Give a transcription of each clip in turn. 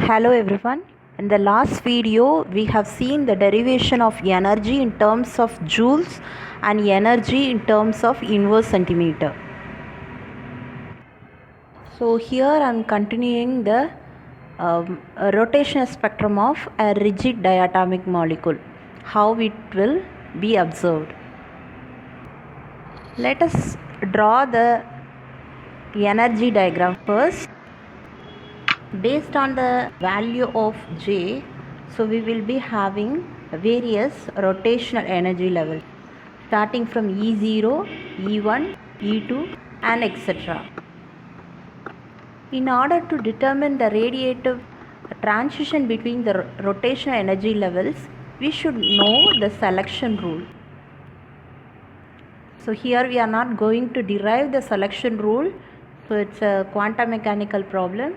Hello everyone. In the last video, we have seen the derivation of energy in terms of joules and energy in terms of inverse centimeter. So here I am continuing the rotational spectrum of a rigid diatomic molecule, how it will be observed. Let us draw the energy diagram first. Based on the value of J, so we will be having various rotational energy levels starting from E0, E1, E2 and etc. In order to determine the radiative transition between the rotational energy levels, we should know the selection rule. So here we are not going to derive the selection rule, so it's a quantum mechanical problem.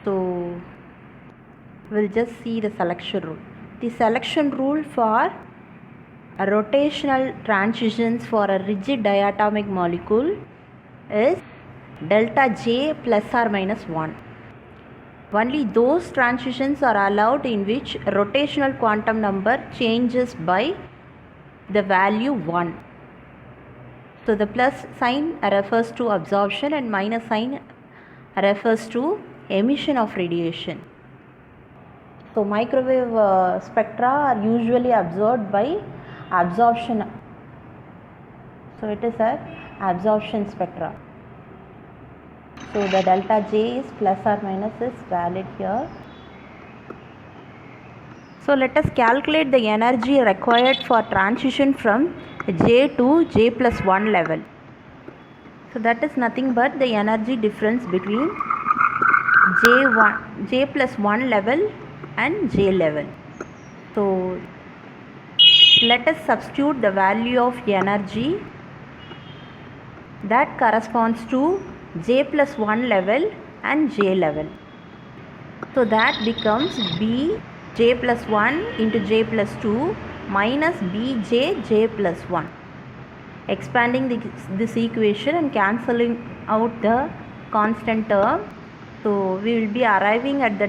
So we'll just see the selection rule. The selection rule for a rotational transitions for a rigid diatomic molecule is delta J plus or minus 1. Only those transitions are allowed in which rotational quantum number changes by the value 1. So the plus sign refers to absorption and minus sign refers to emission of radiation. So microwave spectra are usually observed by absorption. So it is a absorption spectra. So the delta J is plus or minus is valid here. So let us calculate the energy required for transition from J to J plus 1 level. So that is nothing but the energy difference between J plus 1 level and J level. So let us substitute the value of energy that corresponds to J plus 1 level and J level. So that becomes B J plus 1 into J plus 2 minus B J plus 1. Expanding this equation and cancelling out the constant term. So we will be arriving at the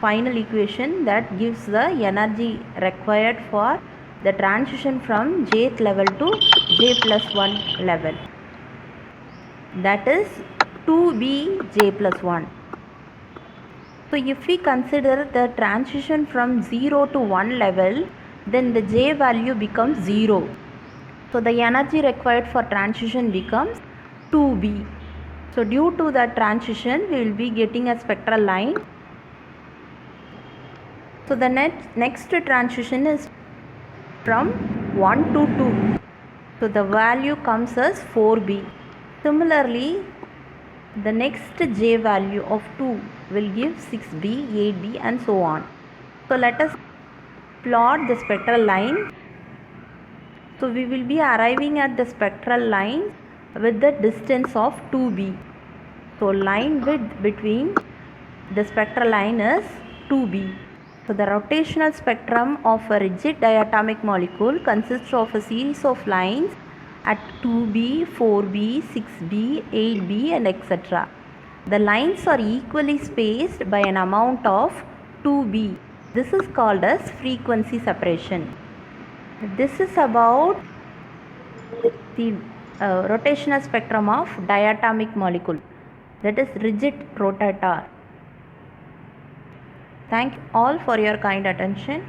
final equation that gives the energy required for the transition from jth level to J plus 1 level. That is 2B J plus 1. So if we consider the transition from 0 to 1 level, then the J value becomes 0. So the energy required for transition becomes 2B. So due to that transition, we will be getting a spectral line. So the next transition is from 1 to 2. So the value comes as 4B. Similarly, the next J value of 2 will give 6B, 8B and so on. So let us plot the spectral line. So we will be arriving at the spectral line with the distance of 2B. So line width between the spectral line is 2B. So the rotational spectrum of a rigid diatomic molecule consists of a series of lines at 2B, 4B, 6B, 8B and etc. The lines are equally spaced by an amount of 2B. This is called as frequency separation. This is about the rotational spectrum of diatomic molecule, that is rigid rotator. Thank you all for your kind attention.